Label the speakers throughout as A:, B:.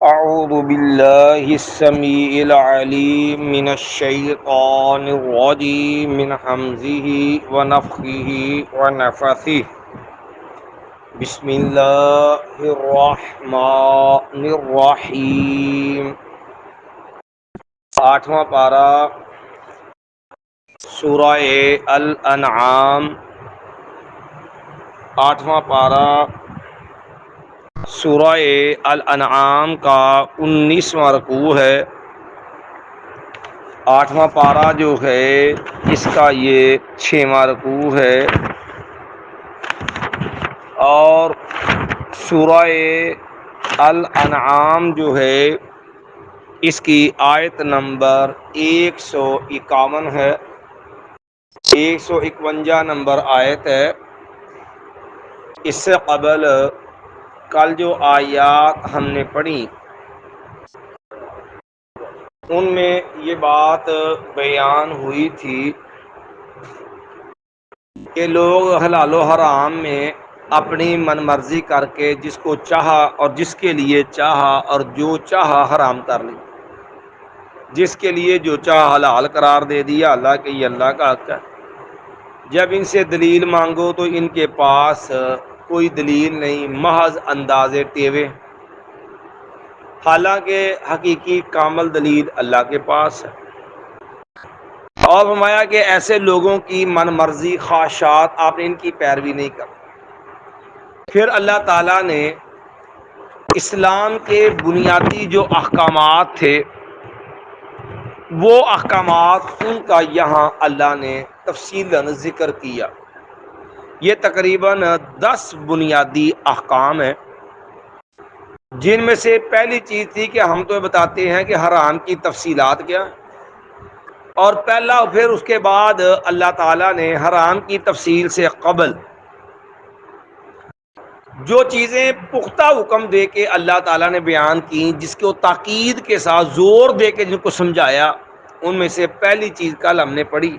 A: أعوذ بالله السميع العليم من الشيطان الرجيم من همزه ونفخه ونفثه بسم الله الرحمن الرحیم۔ آٹھواں پارہ سورہ الانعام، آٹھواں پارہ سورہ الانعام کا 19واں رکوع ہے۔ آٹھواں پارہ جو ہے اس کا یہ 6واں رکوع ہے، اور سورہ الانعام جو ہے اس کی آیت نمبر 151 ہے، 151 نمبر آیت ہے۔ اس سے قبل کل جو آیات ہم نے پڑھی ان میں یہ بات بیان ہوئی تھی کہ لوگ حلال و حرام میں اپنی من مرضی کر کے جس کو چاہا اور جس کے لیے چاہا اور جو چاہا حرام کر لی، جس کے لیے جو چاہا حلال قرار دے دیا، اللہ کہ یہ اللہ کا حق ہے۔ جب ان سے دلیل مانگو تو ان کے پاس کوئی دلیل نہیں، محض اندازے ٹیوے، حالانکہ حقیقی کامل دلیل اللہ کے پاس ہے۔ اور فرمایا کہ ایسے لوگوں کی من مرضی خواہشات آپ نے ان کی پیروی نہیں کر۔ پھر اللہ تعالیٰ نے اسلام کے بنیادی جو احکامات تھے وہ احکامات ان کا یہاں اللہ نے تفصیلاً ذکر کیا۔ یہ تقریباً 10 بنیادی احکام ہیں، جن میں سے پہلی چیز تھی کہ ہم تو بتاتے ہیں کہ حرام کی تفصیلات کیا، اور پھر اس کے بعد اللہ تعالیٰ نے حرام کی تفصیل سے قبل جو چیزیں پختہ حکم دے کے اللہ تعالیٰ نے بیان کی، جس کو تاکید کے ساتھ زور دے کے جن کو سمجھایا، ان میں سے پہلی چیز کل ہم نے پڑھی،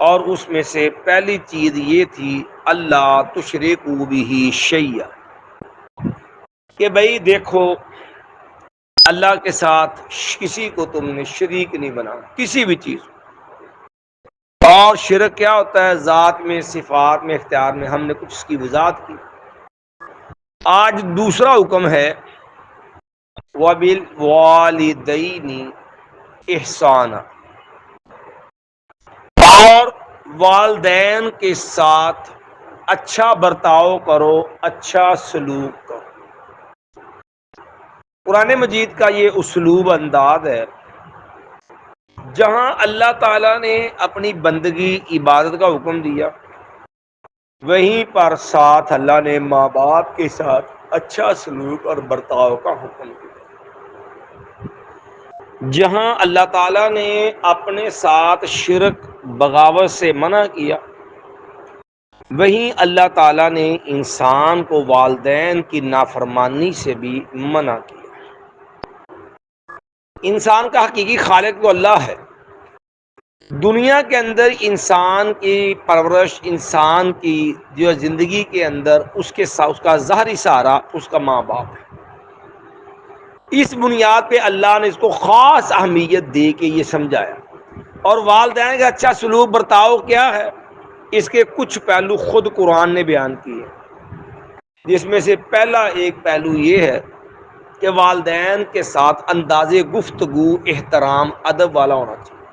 A: اور اس میں سے پہلی چیز یہ تھی اللہ تشرکوا بہ شیئا، کہ بھئی دیکھو اللہ کے ساتھ کسی کو تم نے شریک نہیں بنا، کسی بھی چیز۔ اور شرک کیا ہوتا ہے؟ ذات میں، صفات میں، اختیار میں ہم نے کچھ اس کی وضاحت کی۔ آج دوسرا حکم ہے وَبِالْوَالِدَيْنِ احسانا، اور والدین کے ساتھ اچھا برتاؤ کرو، اچھا سلوک کرو۔ قرآن مجید کا یہ اسلوب انداز ہے، جہاں اللہ تعالیٰ نے اپنی بندگی عبادت کا حکم دیا، وہیں پر ساتھ اللہ نے ماں باپ کے ساتھ اچھا سلوک اور برتاؤ کا حکم دیا۔ جہاں اللہ تعالیٰ نے اپنے ساتھ شرک بغاوت سے منع کیا، وہیں اللہ تعالیٰ نے انسان کو والدین کی نافرمانی سے بھی منع کیا۔ انسان کا حقیقی خالق تو اللہ ہے۔ دنیا کے اندر انسان کی پرورش، انسان کی جو زندگی کے اندر اس کا ظاہری سہارا اس کا ماں باپ ہے۔ اس بنیاد پہ اللہ نے اس کو خاص اہمیت دے کے یہ سمجھایا۔ اور والدین کا اچھا سلوک برتاؤ کیا ہے، اس کے کچھ پہلو خود قرآن نے بیان کیے، جس میں سے پہلا ایک پہلو یہ ہے کہ والدین کے ساتھ انداز گفتگو احترام ادب والا ہونا چاہیے،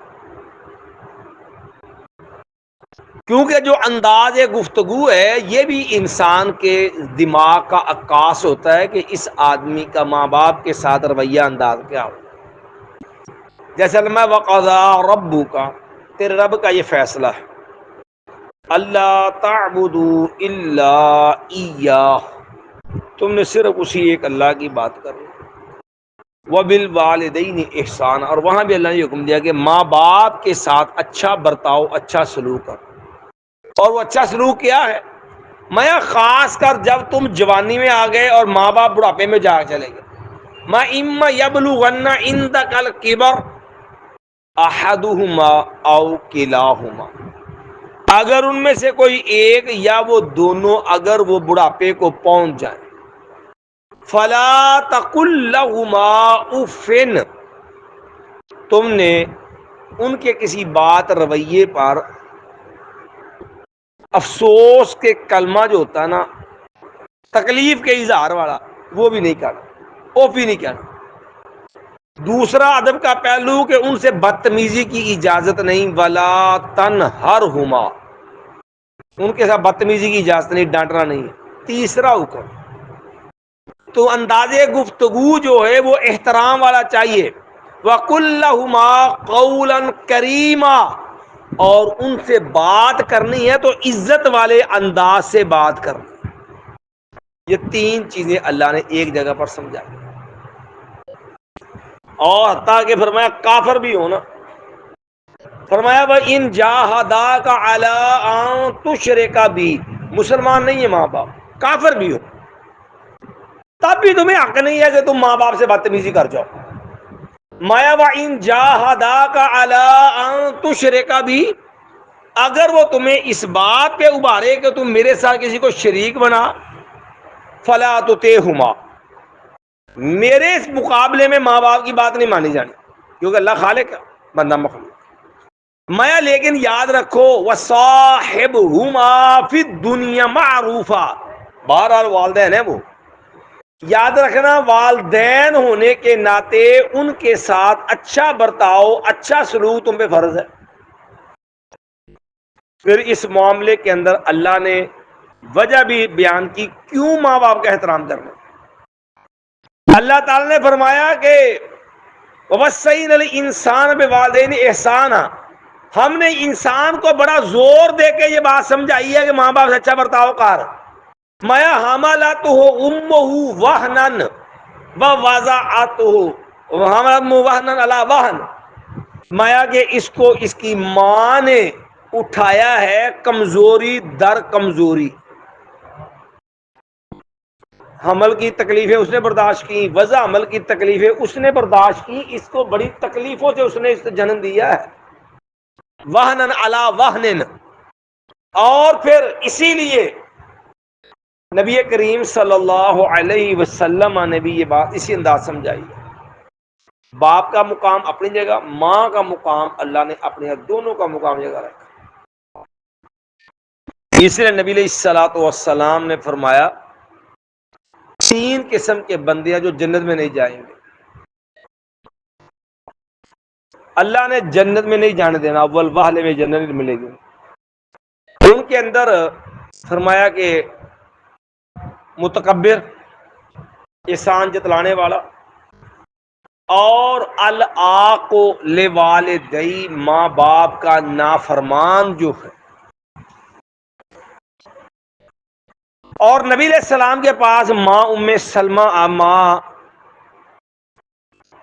A: کیونکہ جو انداز گفتگو ہے یہ بھی انسان کے دماغ کا عکاس ہوتا ہے کہ اس آدمی کا ماں باپ کے ساتھ رویہ انداز کیا ہو۔ جیسے میں وَقَضَىٰ رَبُّكَ، تیرے رب کا یہ فیصلہ ہے، اللہ تعبدوا الا ایاہ، تم نے صرف اسی ایک اللہ کی بات کرنی۔ وَبِالْوَالِدَيْنِ احسانا، اور وہاں بھی اللہ نے حکم دیا کہ ماں باپ کے ساتھ اچھا برتاؤ، اچھا سلوک کرو۔ اور وہ اچھا سلوک کیا ہے؟ میں خاص کر جب تم جوانی میں آ گئے اور ماں باپ بڑھاپے میں جا چلے گئے، مَا إِمَّا يَبْلُغَنَّ عِندَكَ الْكِبَرَ أَحَدُهُمَا أَوْ كِلَاهُمَا، اگر ان میں سے کوئی ایک یا وہ دونوں اگر وہ بڑھاپے کو پہنچ جائیں، فلا تقل لهما اف، تم نے ان کے کسی بات رویے پر افسوس کے کلمہ جو ہوتا ہے نا، تکلیف کے اظہار والا، وہ بھی نہیں کرنا، اوف بھی نہیں کرنا۔ دوسرا ادب کا پہلو کہ ان سے بدتمیزی کی اجازت نہیں، ولا تنہرہما، ان کے ساتھ بدتمیزی کی اجازت نہیں، ڈانٹنا نہیں ہے۔ تیسرا حکم تو انداز گفتگو جو ہے وہ احترام والا چاہیے، وَقُلْ لَهُمَا قَوْلًا كَرِيمًا، اور ان سے بات کرنی ہے تو عزت والے انداز سے بات کرنی۔ یہ تین چیزیں اللہ نے ایک جگہ پر سمجھائی، اور حتیٰ کہ فرمایا کافر بھی ہو نا، فرمایا وَإِن جَاهَدَاكَ عَلَىٰ أَن تُشْرِكَ بِي، مسلمان نہیں ہے ماں باپ، کافر بھی ہو، تب بھی تمہیں حق نہیں ہے کہ تم ماں باپ سے بدتمیزی کر جاؤ۔ مایا وَإِن جَاهَدَاكَ عَلَىٰ أَن تُشْرِكَ بِي، اگر وہ تمہیں اس بات پہ ابھارے کہ تم میرے ساتھ کسی کو شریک بنا، فَلَا تُطِعْهُمَا، میرے اس مقابلے میں ماں باپ کی بات نہیں مانی جانی، کیونکہ اللہ خالق ہے، بندہ مخلوق۔ مایا لیکن یاد رکھو وَصَاحِبْهُمَا فِي الدُّنْيَا مَعْرُوفًا، بہرحال والدین ہیں وہ، یاد رکھنا والدین ہونے کے ناطے ان کے ساتھ اچھا برتاؤ، اچھا سلوک تم پہ فرض ہے۔ پھر اس معاملے کے اندر اللہ نے وجہ بھی بیان کی کیوں ماں باپ کا احترام کرنا۔ اللہ تعالی نے فرمایا کہ وَوَصَّيْنَا الْإِنسَانَ بِوَالِدَيْهِ إِحْسَانًا، ہم نے انسان کو بڑا زور دے کے یہ بات سمجھائی ہے کہ ماں باپ سے اچھا برتاؤ کر۔ مَا حَمَلَتْهُ أُمُّهُ وَهْنًا وَوَضَعَتْهُ وَحَمَلَتْهُ وَهْنًا عَلَىٰ وَهْنٍ، مایا کہ اس کو اس کی ماں نے اٹھایا ہے کمزوری در کمزوری، حمل کی تکلیفیں اس نے برداشت کی، وضع حمل کی تکلیفیں اس نے برداشت کی، اس کو بڑی تکلیفوں سے اس نے جنم دیا ہے، وَهْنًا عَلَىٰ وَهْنٍ۔ اور پھر اسی لیے نبی کریم صلی اللہ علیہ وسلم نے بھی یہ بات اسی انداز سمجھائی ہے۔ باپ کا مقام اپنی جگہ، ماں کا مقام اللہ نے اپنے دونوں کا مقام جگہ رکھا۔ اس لیے نبی علیہ الصلوۃ والسلام نے فرمایا تین قسم کے بندے ہیں جو جنت میں نہیں جائیں گے، اللہ نے جنت میں نہیں جانے دینا، اول واہلے میں جنت نہیں ملے گی۔ ان کے اندر فرمایا کہ متکبر، احسان جتلانے والا، اور العاق لوالدی، ماں باپ کا نافرمان جو ہے۔ اور نبی علیہ السلام کے پاس ماں ام سلمہ ماں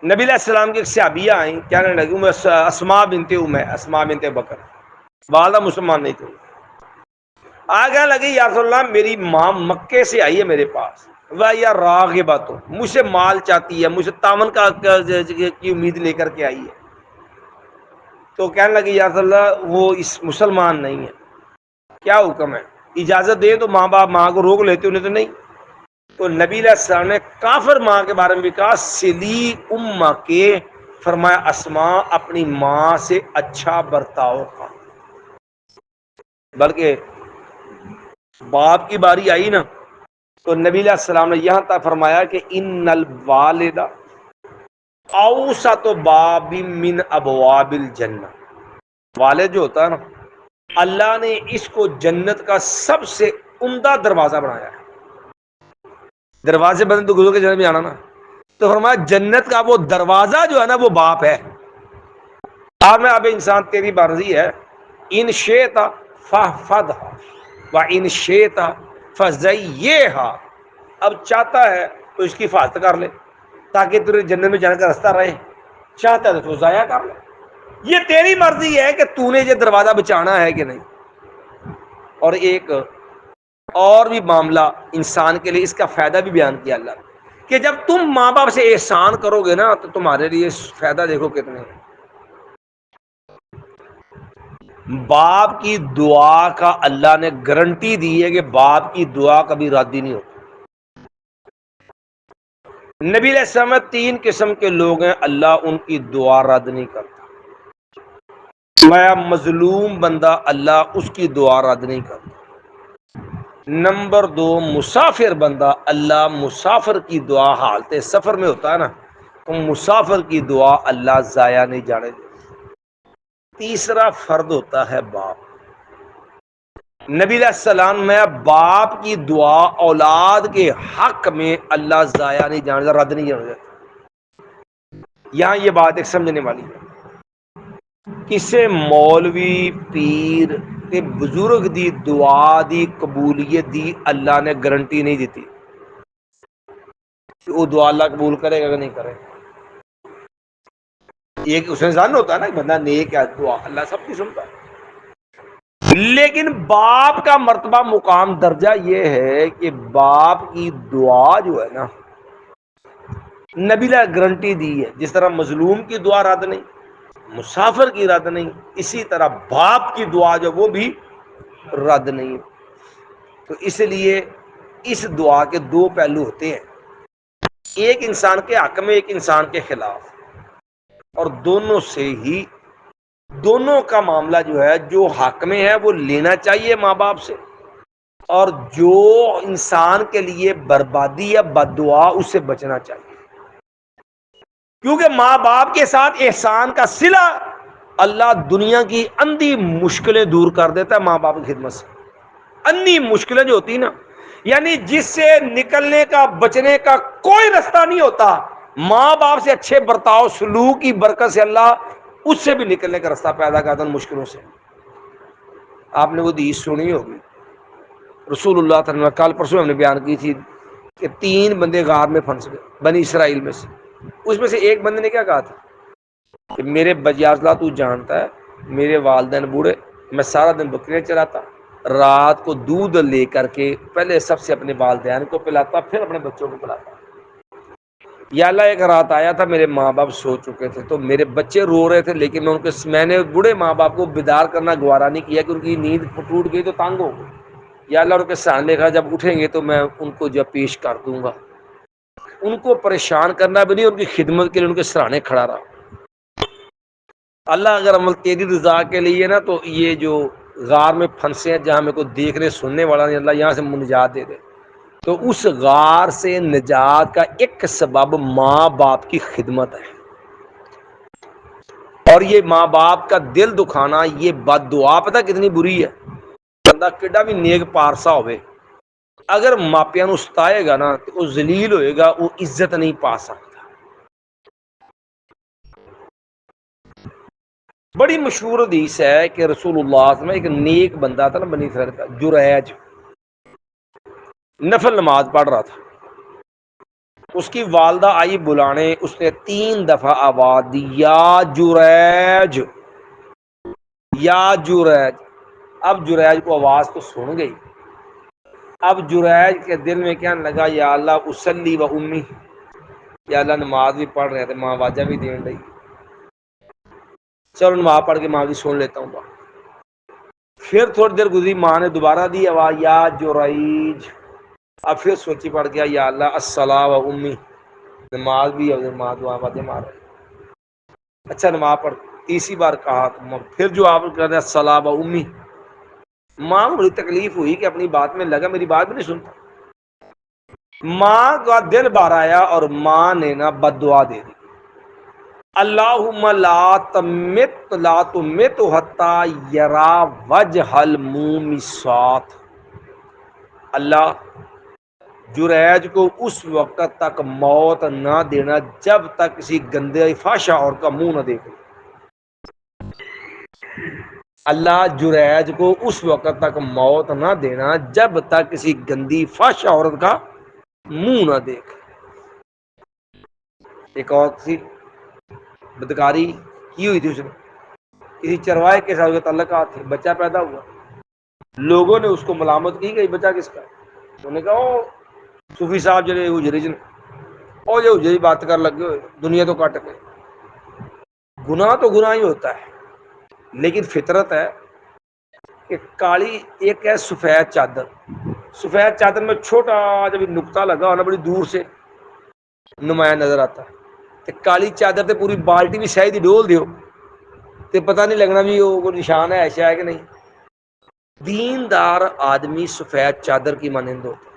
A: نبی علیہ السلام کی ایک صحابیہ آئیں، کیا کہنے لگی، اسماء بنت بکر، والدہ مسلمان نہیں تھی، آگے لگی یا رسول اللہ میری ماں مکے سے آئی ہے میرے پاس، وہ یا راغبۃ، مجھ سے مال چاہتی ہے، مجھ سے تعاون کی امید لے کر کے آئی ہے۔ تو کہنے لگی یا رسول اللہ وہ اس مسلمان نہیں ہے، کیا حکم ہے، اجازت دے تو ماں باپ ماں کو روک لیتے، انہیں تو نہیں۔ تو نبی علیہ السلام نے کافر ماں کے بارے میں بھی کہا سلی امہ کے، فرمایا اسماء اپنی ماں سے اچھا برتاؤ کا۔ بلکہ باپ کی باری آئی نا تو نبی علیہ السلام نے یہاں تک فرمایا کہ ان الوالد اوسط باب من ابواب الجنہ، والد جو ہوتا ہے نا اللہ نے اس کو جنت کا سب سے عمدہ دروازہ بنایا ہے۔ دروازے بند تو گزر کے جنت میں جانا نا، تو فرمایا جنت کا وہ دروازہ جو ہے نا وہ باپ ہے۔ آپ میں اب انسان تیری مرضی ہے، ان شئت فاحفظھا وان شئت فزیھا، اب چاہتا ہے تو اس کی حفاظت کر لے تاکہ تیرے جنت میں جانے کا راستہ رہے، چاہتا ہے تو ضائع کر لے، یہ تیری مرضی ہے کہ تو نے یہ دروازہ بچانا ہے کہ نہیں۔ اور ایک اور بھی معاملہ انسان کے لیے اس کا فائدہ بھی بیان کیا اللہ نے کہ جب تم ماں باپ سے احسان کرو گے نا تو تمہارے لیے فائدہ دیکھو کتنے ہیں۔ باپ کی دعا کا اللہ نے گارنٹی دی ہے کہ باپ کی دعا کبھی رد ہی نہیں ہوتی۔ نبی علیہ السلام 3 قسم کے لوگ ہیں، اللہ ان کی دعا رد نہیں کرتا۔ گویا مظلوم بندہ اللہ اس کی دعا رد نہیں کرتا۔ نمبر 2، مسافر بندہ اللہ مسافر کی دعا حالت سفر میں ہوتا ہے نا، تو مسافر کی دعا اللہ ضائع نہیں جانے دیتا۔ تیسرا فرد ہوتا ہے باپ۔ نبی علیہ السلام میں باپ کی دعا اولاد کے حق میں اللہ ضائع نہیں جانے دیتا، رد نہیں جانے دیتا۔ یہاں یہ بات ایک سمجھنے والی ہے، کسے مولوی پیر تے بزرگ دی دعا دی قبولیت دی اللہ نے گارنٹی نہیں دیتی کہ وہ دعا اللہ قبول کرے گا کہ نہیں کرے گا۔ ایک اس میں ظن ہوتا ہے نا، بندہ نیک ہے، دعا اللہ سب کی سنتا ہے، لیکن باپ کا مرتبہ مقام درجہ یہ ہے کہ باپ کی دعا جو ہے نا، نبی نے گارنٹی دی ہے، جس طرح مظلوم کی دعا رد نہیں، مسافر کی رد نہیں، اسی طرح باپ کی دعا جو وہ بھی رد نہیں۔ تو اس لیے اس دعا کے 2 پہلو ہوتے ہیں، ایک انسان کے حق میں، ایک انسان کے خلاف، اور دونوں سے ہی، دونوں کا معاملہ جو ہے، جو حق میں ہے وہ لینا چاہیے ماں باپ سے، اور جو انسان کے لیے بربادی یا بد دعا اس سے بچنا چاہیے، کیونکہ ماں باپ کے ساتھ احسان کا صلہ اللہ دنیا کی اندھی مشکلیں دور کر دیتا ہے۔ ماں باپ کی خدمت سے اندھی مشکلیں جو ہوتی نا، یعنی جس سے نکلنے کا، بچنے کا کوئی رستہ نہیں ہوتا، ماں باپ سے اچھے برتاؤ سلوک کی برکت سے اللہ اس سے بھی نکلنے کا رستہ پیدا کرتا ہے مشکلوں سے۔ آپ نے وہ حدیث سنی ہوگی، رسول اللہ صلی اللہ علیہ وسلم، کل پرسوں ہم نے بیان کی تھی کہ 3 بندے غار میں پھنس گئے بنی اسرائیل میں سے، اس میں سے ایک بندے نے کیا کہا تھا کہ میرے بجیازلہ تو جانتا ہے، میرے والدین بوڑھے، میں سارا دن بکریاں چراتا، رات کو دودھ لے کر کے پہلے سب سے اپنے والدین کو پلاتا، پھر اپنے بچوں کو پلاتا۔ یا اللہ ایک رات آیا تھا، میرے ماں باپ سو چکے تھے، تو میرے بچے رو رہے تھے، لیکن میں نے بوڑھے ماں باپ کو بیدار کرنا گوارا نہیں کیا کہ ان کی نیند ٹوٹ گئی تو تانگ ہو گئی۔ یا اللہ ان کے سامنے کہا جب اٹھیں گے تو میں ان کو جب پیش کر دوں گا، ان کو پریشان کرنا بھی نہیں، ان کی خدمت کے لیے ان کے سرانے کھڑا رہا۔ اللہ اگر عمل تیری رضا کے لیے نا، تو یہ جو غار میں پھنسے ہیں جہاں میں کوئی دیکھنے سننے والا نہیں، اللہ یہاں سے نجات دے دے۔ تو اس غار سے نجات کا ایک سبب ماں باپ کی خدمت ہے، اور یہ ماں باپ کا دل دکھانا، یہ بد دعا پتہ کتنی بری ہے۔ بندہ کڈا بھی نیک پارسا ہوئے، اگر ماپیاں نو ستائے گا نا تو وہ ذلیل ہوئے گا، وہ عزت نہیں پا سکتا۔ بڑی مشہور حدیث ہے کہ رسول اللہ صلی اللہ علیہ وسلم، ایک نیک بندہ تھا نا بنی اسرائیل کا، جریج، نفل نماز پڑھ رہا تھا، اس کی والدہ آئی بلانے، اس نے 3 دفعہ آواز دی، یا جریج، یا جریج۔ اب جریج کو آواز تو سن گئی، اب جریج کے دل میں کیا لگا، یا اللہ اسلی و امی، یا اللہ نماز بھی پڑھ رہے تھے، ماں واجہ بھی دین رہی، چلو نماز پڑھ کے ماں کی سن لیتا ہوں۔ پھر تھوڑی دیر گزری، ماں نے دوبارہ دی آواز، یا جریج۔ اب پھر سوچی پڑ گیا، یا اللہ الصلاۃ و امی، نماز بھی اور ماں دعا باتیں مار رہے، اچھا نماز پڑھ۔ تیسری بار کہا، پھر جو آپ کہتے ہیں الصلاۃ و امی، ماں کو بڑی تکلیف ہوئی کہ اپنی بات میں لگا، میری بات بھی نہیں سنتا۔ ماں کا دل بھر آیا اور ماں نے نا بد دعا دے دی، اللہم لا تمت حتی یرا وجہ المومسات، اللہ جریج کو اس وقت تک موت نہ دینا جب تک کسی گندے فحش عورت کا منہ نہ دیکھے۔ اللہ جریج کو اس وقت تک موت نہ دینا جب تک کسی گندی فحش عورت کا منہ نہ دیکھے۔ ایک اور تھی بدکاری کی ہوئی تھی، اس نے کسی چرواہے کے ساتھ تعلقات تھے، بچہ پیدا ہوا، لوگوں نے اس کو ملامت کی کہ بچہ کس کا ہے، انہوں نے کہا او صوفی صاحب جڑے اجری جن او جو اجری بات کر لگے ہوئے، دنیا تو کٹ کے۔ گناہ تو گناہ ہی ہوتا ہے، لیکن فطرت ہے کہ کالی ایک ہے سفید چادر، سفید چادر میں چھوٹا جب نقطہ لگا ہونا بڑی دور سے نمایاں نظر آتا ہے۔ تے کالی چادر تے پوری بالٹی بھی شاید ہی ڈول دیو تے پتہ نہیں لگنا بھی وہ کوئی نشان ہے ایسا ہے کہ نہیں۔ دیندار آدمی سفید چادر کی مانند ہوتا ہے،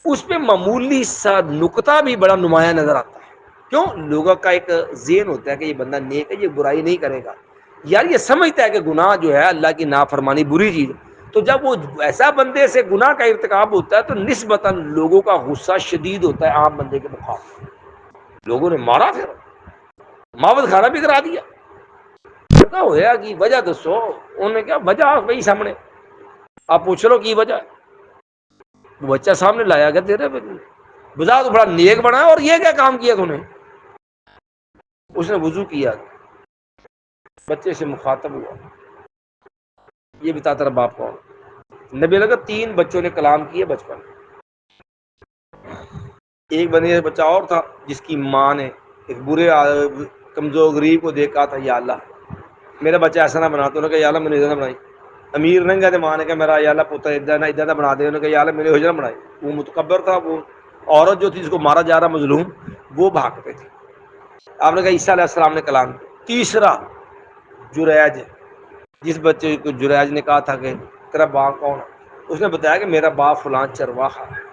A: اس پہ معمولی سا نقطہ بھی بڑا نمایاں نظر آتا ہے۔ کیوں؟ لوگوں کا ایک ذہن ہوتا ہے کہ یہ بندہ نیک ہے، یہ برائی نہیں کرے گا، یار یہ سمجھتا ہے کہ گناہ جو ہے اللہ کی نافرمانی بری چیز ہے۔ تو جب وہ ایسا بندے سے گناہ کا ارتکاب ہوتا ہے تو نسبتاً لوگوں کا غصہ شدید ہوتا ہے عام بندے کے مقابلے۔ لوگوں نے مارا، پھر ماوت کھانا بھی کرا دیا، کیا ہوا کی وجہ دسو؟ انہوں نے کیا وجہ وہی سامنے، آپ پوچھ لو کی وجہ ہے۔ وہ بچہ سامنے لایا گیا، تیرے بجا تو بڑا نیک بنا اور یہ کیا کام کیا تو نے؟ اس نے وضو کیا، بچے سے مخاطب ہوا، یہ بتا تیرا باپ کون؟ نبی لگا 3 بچوں نے کلام کیے بچپن۔ ایک بندے بچہ اور تھا جس کی ماں نے ایک برے کمزور غریب کو دیکھا تھا، یا اللہ میرا بچہ ایسا نہ بنا، تو انہوں نے کہا یا اللہ میں نے ادھر نہ بنائی۔ امیر نہیں گیا تو ماں نے کہا میرا یا اللہ پوتا ادھر نہ بنا دے، انہوں نے کہا یا اللہ میں نے حجرہ بنائی۔ وہ متکبر تھا، وہ عورت جو تھی جس کو مارا جا رہا مظلوم، وہ بھاگتے تھے۔ آپ نے کہا عیسیٰ علیہ السلام نے کلام کیا۔ تیسرا جریج، جس بچے کو جریج نے کہا تھا کہ تیرا باپ کون ہے، اس نے بتایا کہ میرا باپ فلاں چرواہا ہے۔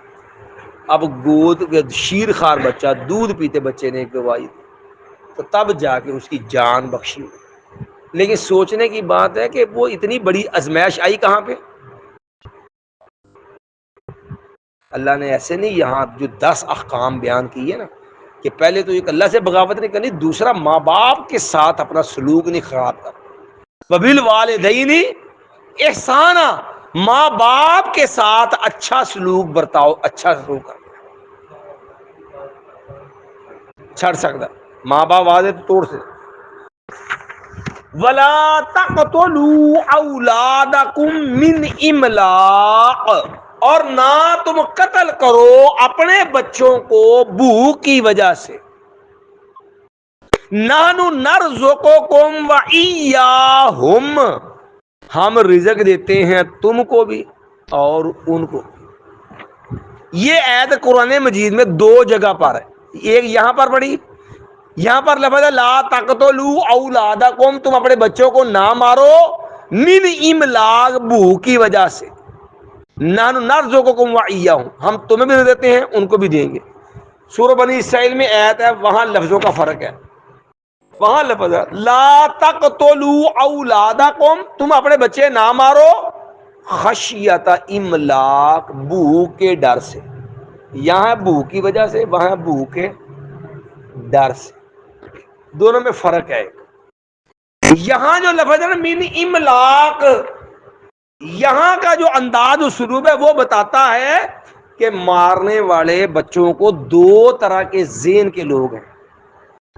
A: اب گود شیر خوار بچہ، دودھ پیتے بچے نے گواہی دی، تو تب جا کے اس کی جان بخشی ہوئی۔ لیکن سوچنے کی بات ہے کہ وہ اتنی بڑی ازمائش آئی کہاں پہ؟ اللہ نے ایسے نہیں، یہاں جو 10 احکام بیان کیے نا، کہ پہلے تو ایک اللہ سے بغاوت نہیں کرنی، دوسرا ماں باپ کے ساتھ اپنا سلوک نہیں خراب کرنا۔ وبالوالدین احسانا، ماں باپ کے ساتھ اچھا سلوک برتاؤ، اچھا سلوک کرنا چھڑ سکتا، ماں باپ واضح تو توڑ سے۔ وَلَا تَقْتُلُوا أَوْلَادَكُمْ مِنْ إِمْلَاقٍ، اور نہ تم قتل کرو اپنے بچوں کو بھوک کی وجہ سے۔ نَحْنُ نَرْزُقُكُمْ وَإِيَّاهُمْ، ہم رزق دیتے ہیں تم کو بھی اور ان کو۔ یہ آیت قرآن مجید میں 2 جگہ پر ہے، ایک یہاں پر پڑھی، یہاں پر لفظ ہے لا تقتلوا اولادکم، تم اپنے بچوں کو نہ مارو، من املاق، بھوک کی وجہ سے، نحن نرزقکم وإیاہم، ہم تمہیں بھی دیتے ہیں ان کو بھی دیں گے۔ سورہ بنی اسرائیل میں آیت ہے، وہاں لفظوں کا فرق ہے، وہاں لفظ ہے لا تقتلوا اولادکم، تم اپنے بچے نہ مارو، خشیت املاق، بھوک کے ڈر سے۔ یہاں بھوک کی وجہ سے، وہاں بھوک کے ڈر سے، دونوں میں فرق ہے۔ یہاں جو لفظ ہے نا من املاق، یہاں کا جو انداز اسلوب ہے وہ بتاتا ہے کہ مارنے والے بچوں کو 2 طرح کے ذہن کے لوگ ہیں۔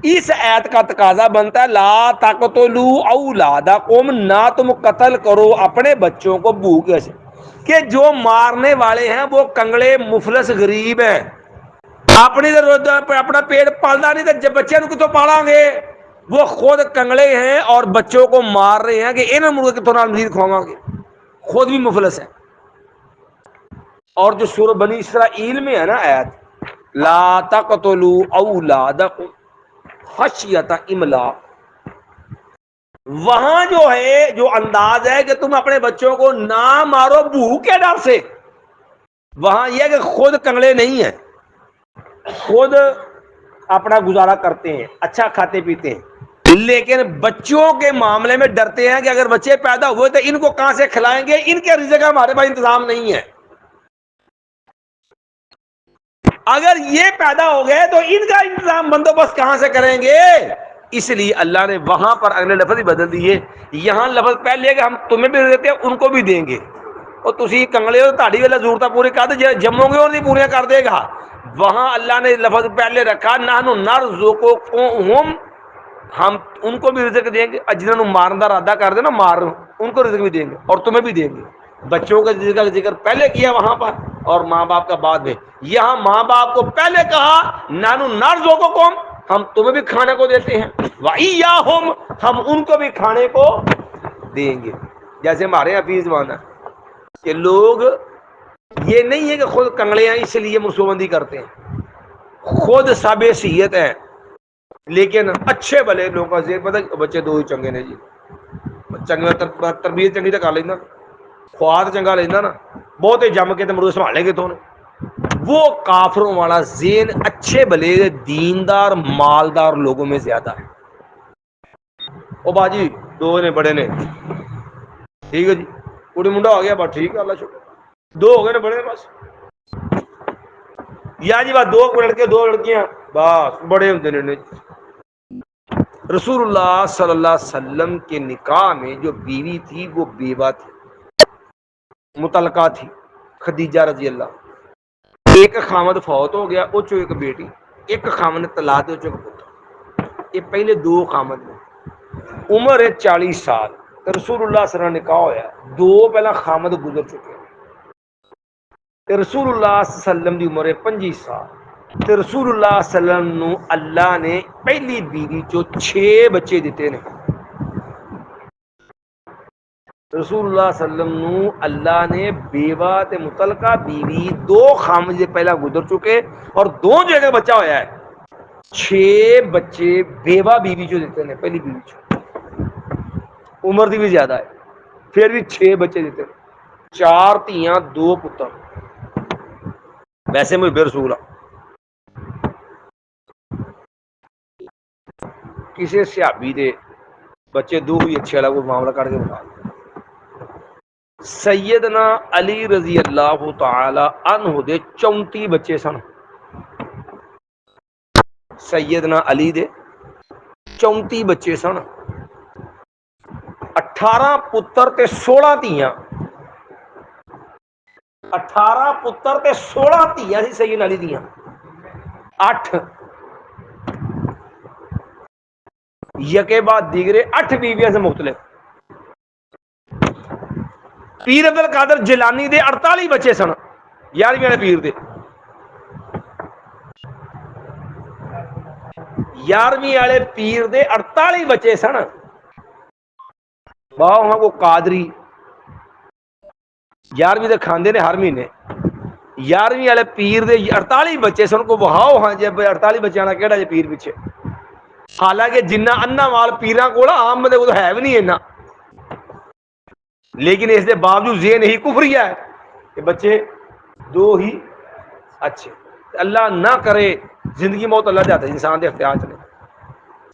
A: اس آیت کا تقاضا بنتا ہے لا تقتلوا اولادکم، نہ تم قتل کرو اپنے بچوں کو بھوک سے، کہ جو مارنے والے ہیں وہ کنگڑے مفلس غریب ہیں، اپنی اپنا پیٹ پالنا نہیں تو بچے کو تو پالیں گے، وہ خود کنگڑے ہیں اور بچوں کو مار رہے ہیں کہ انہیں مرغے کے تھوڑا مزید کھواؤں گے، خود بھی مفلس ہے۔ اور جو سورہ بنی اسرائیل میں ہے نا آیت لا تقتلوا اولادکم خشیت املاق، وہاں جو ہے جو انداز ہے کہ تم اپنے بچوں کو نہ مارو بھوک کے ڈر سے، وہاں یہ کہ خود کنگڑے نہیں ہیں، خود اپنا گزارا کرتے ہیں، اچھا کھاتے پیتے ہیں، لیکن بچوں کے معاملے میں ڈرتے ہیں کہ اگر بچے پیدا ہوئے تو ان کو کہاں سے کھلائیں گے، ان کے رزق کا ہمارے پاس انتظام نہیں ہے، اگر یہ پیدا ہو گئے تو ان کا انتظام بندوبست کہاں سے کریں گے؟ اس لیے اللہ نے وہاں پر اگلے لفظ ہی بدل دیے، یہاں لفظ پہلے کہ ہم تمہیں بھی دیتے ہیں ان کو بھی دیں گے، اور تسی کنگلے ہو تہاڈی والا ضرورتیں پوری کر دے، جمو گے اور نہیں پوریاں کر دے گا۔ وہاں اللہ نے لفظ پہلے رکھا نحن نرزقکم، ہم ان کو بھی رزق دیں گے، جنہوں نے مارن کا ارادہ کر دے نا مار ان کو رزق بھی دیں گے اور تمہیں بھی دیں گے۔ بچوں کا رزق کا ذکر پہلے کیا وہاں پر اور ماں باپ کا بعد میں، یہاں ماں باپ کو پہلے کہا نحن نرزقکم، ہم تمہیں بھی کھانے کو دیتے ہیں، وَإِيَّاهُمْ، ہم ان کو بھی کھانے کو دیں گے۔ جیسے ہمارے حفیظ مانا کہ لوگ یہ نہیں ہے کہ خود کنگڑے ہیں اس لیے منصوبہ بندی کرتے ہیں، خود سب حیثیت ہیں لیکن اچھے بھلے لوگوں کا ذہن پتہ بچے دو ہی چنگے نے جی، چنگا تربیت چنگی تو کر لینا، خواد چنگا لینا نا، بہت ہی جم کے تو مرد سنبھالیں گے تو وہ کافروں والا ذہن اچھے بھلے دیندار مالدار لوگوں میں زیادہ ہے۔ او باجی دو نے بڑے نے، ٹھیک ہے جی، کڑی منڈا ہو گیا بس ٹھیک ہے، اللہ شکر، دو ہو گئے نے بڑے نے بس، یا جی بس دو لڑکے دو لڑکیاں بس بڑے ہوتے نے۔ رسول اللہ صلی اللہ علیہ وسلم کے نکاح میں جو بیوی تھی وہ بیوہ تھی، مطلقہ تھی، خدیجہ رضی اللہ، ایک خامد فوت ہو گیا او چو ایک بیٹی، ایک خامد طلاق دے چو ایک پتر، یہ پہلے دو خامد نے، عمر ہے 40 سال، رسول اللہ صلی اللہ علیہ وسلم نکاح ہویا، دو پہلا خامد گزر چکے، رسول اللہ صلی اللہ علیہ وسلم دی عمر ہے 25 سال، تے رسول اللہ صلی اللہ علیہ وسلم نو اللہ نے پہلی بیوی چو 6 بچے دیتے نے، رسول اللہ صلی اللہ علیہ وسلم نو اللہ نے بیوہ تے مطلقہ بیوی دو خامد سے پہلا گزر چکے اور دو جگہ بچہ ہویا ہے، 6 بچے بیوہ بیوی چو دیتے ہیں، پہلی بیوی چو، عمر دی بھی زیادہ ہے پھر بھی 6 بچے دیتے ہیں، 4 دھیاں 2 پتر، ویسے مجھ بے رسول کسی صحابی دے بچے دو ہی اچھے لگو معاملہ کر کے بتا، سیدنا علی رضی اللہ تعالی عنہ دے 34 بچے سن، سیدنا علی دے 34 بچے سن، 18 پتر تے 16 دھیاں، 18 پتر تے 16 دھیاں سی سیدنا علی دیاں، 8 یکے بعد دیگرے 8 بیویاں سے مختلف، پیر عبد القادر جیلانی دے 48 بچے سن، 11ویں والے پیر دے، 11ویں والے پیر دے 48 بچے سن، باؤ ہاں وہ قادری 11ویں دے کھاندے نے ہر مہینے، 11ویں والے پیر دے 48 بچے سن کو بہاؤ ہاں جب 48 بچے آنا کیڑا جے پیر پیچھے، حالانکہ جنہ انا مال پیراں کول عام بندے کو ہے بھی نہیں اینا، لیکن اس دے باوجود ذہن ہی کفریہ ہے کہ بچے دو ہی اچھے، اللہ نہ کرے زندگی موت اللہ جاتا ہے انسان دے اختیار چلے،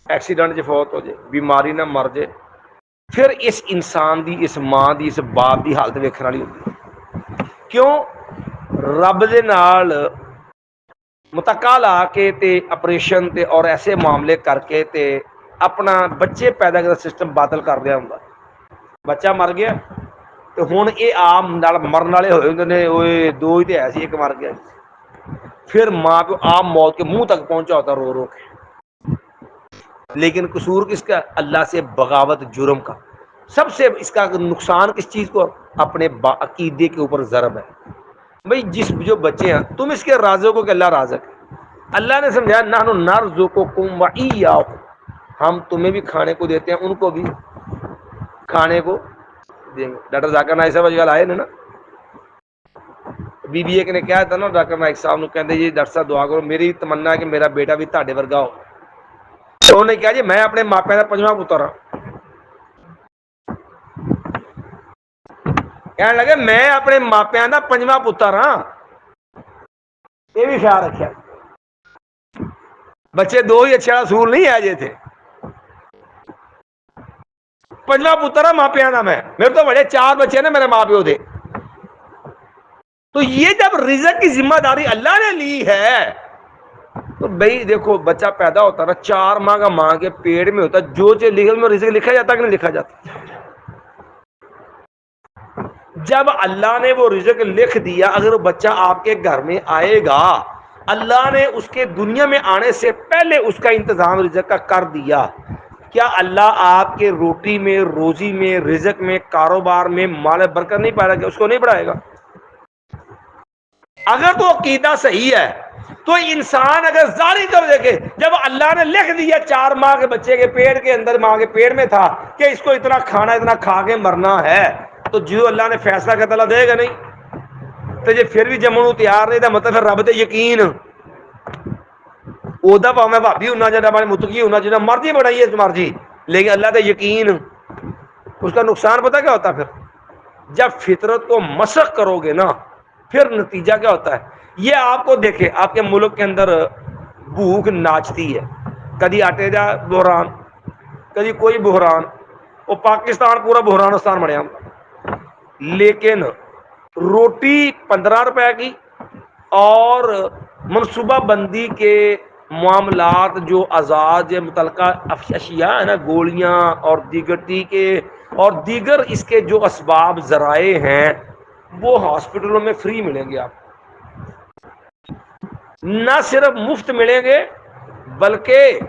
A: ایکسیڈنٹ چ فوت ہو جائے، بیماری نہ مر جائے، پھر اس انسان دی اس ماں دی اس باپ دی حالت ویکھن والی ہوتی ہے، کیوں رب دے نال متقا لا کے تے اپریشن تے اور ایسے معاملے کر کے تے اپنا بچے پیدا کرنے سسٹم باطل کر دیا ہوں، بچہ مر گیا تو ہوں یہ آم مرن والے ہوئے ہوں نے، دو ہی تو ہے سی ایک مر گیا، پھر ماں کو عام موت کے منہ تک پہنچا ہوتا رو رو کے، لیکن قصور کس کا؟ اللہ سے بغاوت جرم کا، سب سے اس کا نقصان کس چیز کو؟ اپنے عقیدے کے اوپر ضرب ہے، بھئی جس جو بچے ہیں تم اس کے رازق ہو کہ اللہ رازق ہے، اللہ نے سمجھایا نحن نرزقکم وإیاکم، ہم تمہیں بھی کھانے کو دیتے ہیں ان کو بھی کھانے کو دیں گے، ڈاکٹر ذاکر نائک صاحب اجکل آئے نا، بی بی ایک نے کہا تھا نا ڈاکٹر نائک صاحب نے کہتے جی ڈاکٹر صاحب دعا کرو میری تمنا ہے کہ میرا بیٹا بھی تہاڈے ورگا ہو، تو انہوں نے کہا جی میں اپنے ماپے کا 5واں پتر ہوں، کہنے لگے میں اپنے ماپیاں کا 5واں پتر ہاں، یہ بھی خیال رکھا، بچے دو ہی اچھا اصول نہیں ہے جے تھے، 5واں پتر ہے ماپیاں کا، میں میرے تو بڑے 4 بچے نا میرے ماں پیو دے، تو یہ جب رزق کی ذمہ داری اللہ نے لی ہے تو بھائی دیکھو بچہ پیدا ہوتا نا 4 ماہ کا ماں کے پیٹ میں ہوتا، جو چیز لکھل میں رزق لکھا جاتا کہ نہیں لکھا جاتا، جب اللہ نے وہ رزق لکھ دیا، اگر وہ بچہ آپ کے گھر میں آئے گا اللہ نے اس کے دنیا میں آنے سے پہلے اس کا انتظام رزق کا کر دیا، کیا اللہ آپ کے روٹی میں روزی میں رزق میں کاروبار میں مال برکت نہیں پائے گا؟ اس کو نہیں بڑھائے گا؟ اگر تو عقیدہ صحیح ہے تو انسان اگر ظاہری طور دیکھے جب اللہ نے لکھ دیا 4 ماہ کے بچے کے پیٹ کے اندر ماں کے پیٹ میں تھا کہ اس کو اتنا کھانا اتنا کھا کے مرنا ہے، تو جو اللہ نے فیصلہ کرتا اللہ دے گا نہیں، تو یہ پھر بھی جمن تیار نہیں تھا، مطلب پھر رب تے یقین، ਉਹਦਾ ਭਾਵੇਂ ਭਾਬੀ ہونا چاہیے ہمارے متقی ہونا چاہیے مرضی بنائیے مرضی لیکن اللہ کا یقین اس کا نقصان پتہ کیا ہوتا ہے پھر جب فطرت کو مسخ کرو گے نا پھر نتیجہ کیا ہوتا ہے یہ آپ کو دیکھیں آپ کے ملک کے اندر بھوک ناچتی ہے کدی آٹے جا بحران کدی کوئی بحران وہ پاکستان پورا بحرانستان بنیا لیکن روٹی 15 روپے کی اور منصوبہ بندی کے معاملات جو آزاد متعلقہ اشیاء ہے نا گولیاں اور دیگر ٹیکے اور دیگر اس کے جو اسباب ذرائع ہیں وہ ہاسپٹلوں میں فری ملیں گے آپ نہ صرف مفت ملیں گے بلکہ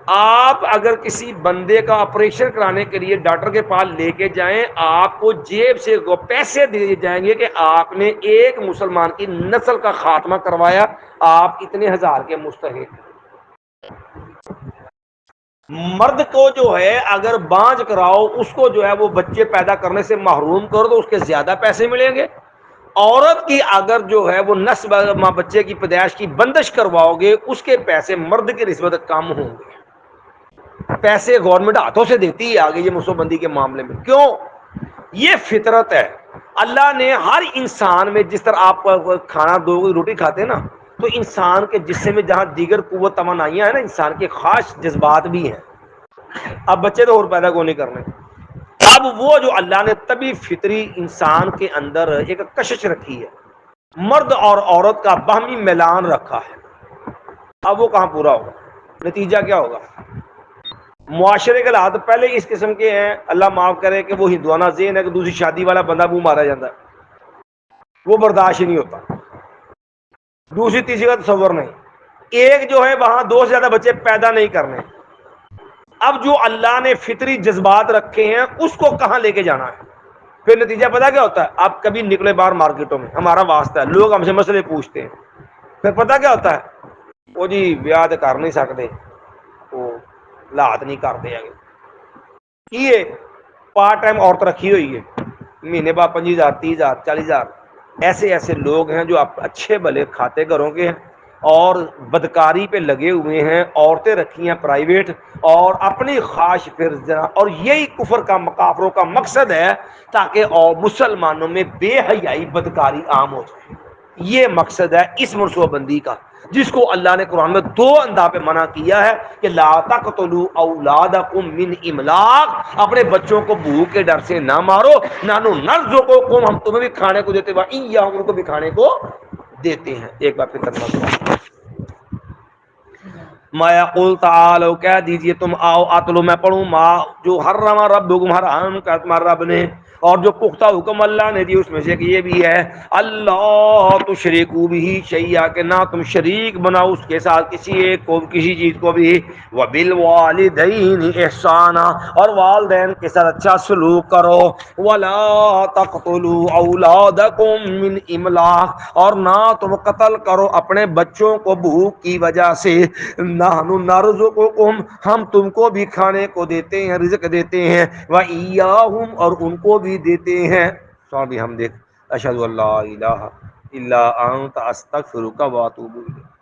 A: آپ اگر کسی بندے کا آپریشن کرانے کے لیے ڈاکٹر کے پاس لے کے جائیں آپ کو جیب سے پیسے دیے جائیں گے کہ آپ نے ایک مسلمان کی نسل کا خاتمہ کروایا آپ اتنے ہزار کے مستحق مرد کو جو ہے اگر بانج کراؤ اس کو جو ہے وہ بچے پیدا کرنے سے محروم کر دو اس کے زیادہ پیسے ملیں گے عورت کی اگر جو ہے وہ نسب ماں بچے کی پیدائش کی بندش کرواؤ گے اس کے پیسے مرد کی نسبت کم ہوں گے پیسے گورنمنٹ ہاتھوں سے دیتی ہے آگے یہ منصوبہ بندی کے معاملے میں کیوں یہ فطرت ہے اللہ نے ہر انسان میں جس طرح آپ کھانا دو روٹی کھاتے ہیں نا تو انسان کے جسم میں جہاں دیگر قوت توانائیاں ہیں نا انسان کے خاص جذبات بھی ہیں اب بچے تو اور پیدا کو نہیں کرنے اب وہ جو اللہ نے طبی فطری انسان کے اندر ایک کشش رکھی ہے مرد اور عورت کا باہمی میلان رکھا ہے اب وہ کہاں پورا ہوگا نتیجہ کیا ہوگا معاشرے کے حالات پہلے اس قسم کے ہیں اللہ معاف کرے کہ وہ ہندوانہ ذہن ہے کہ دوسری شادی والا بندہ منہ مارا جاتا ہے وہ برداشت ہی نہیں ہوتا دوسری تیسری کا تصور نہیں ایک جو ہے وہاں 2 سے زیادہ بچے پیدا نہیں کرنے اب جو اللہ نے فطری جذبات رکھے ہیں اس کو کہاں لے کے جانا ہے پھر نتیجہ پتا کیا ہوتا ہے آپ کبھی نکلے باہر مارکیٹوں میں ہمارا واسطہ ہے لوگ ہم سے مسئلے پوچھتے ہیں پھر پتا کیا ہوتا ہے وہ جی بیاہ تو کر نہیں سکتے وہ لات نہیں کرتے یہ پارٹ ٹائم عورت رکھی ہوئی ہے مہینے بعد 25,000 30,000 40,000 ایسے لوگ ہیں جو اچھے بھلے کھاتے گھروں کے ہیں اور بدکاری پہ لگے ہوئے ہیں عورتیں رکھی ہیں پرائیویٹ اور اپنی خواہش پھر اور یہی کفر کا کافروں کا مقصد ہے تاکہ اور مسلمانوں میں بے حیائی بدکاری عام ہو جائے یہ مقصد ہے اس منصوبہ بندی کا جس کو اللہ نے قرآن میں 2 انداز پہ منع کیا ہے کہ لا تقتلوا اولادکم من املاق اپنے بچوں کو بھوک کے ڈر سے نہ مارو نانو نرزقکم ہم تمہیں بھی کھانے کو دیتے ہیں ایاہم ان کو بھی کھانے کو دیتے ہیں ایک بار پھر ترجمہ ما یقول تعالی کہہ دیجئے تم آؤ اتلو میں پڑھوں ما جو حرم ربکم حرام کر تمہارا رب نے اور جو پختہ حکم اللہ نے دی اس میں سے ایک یہ بھی ہے اللہ تشرکوا به شیئا کہ نہ تم شریک بناؤ اس کے ساتھ کسی ایک کو کسی چیز کو بھی وبالوالدین احسانا اور والدین کے ساتھ اچھا سلوک کرو ولا تقتلوا اولادکم من املاق اور نہ تم قتل کرو اپنے بچوں کو بھوک کی وجہ سے نحن نرزقکم ہم تم کو بھی کھانے کو دیتے ہیں رزق دیتے ہیں وَإِيَّاهُمْ اور ان کو بھی دیتے ہیں سو بھی ہم دیکھ اشہد اللہ الہ الا انت استغفرک و اتوب الیک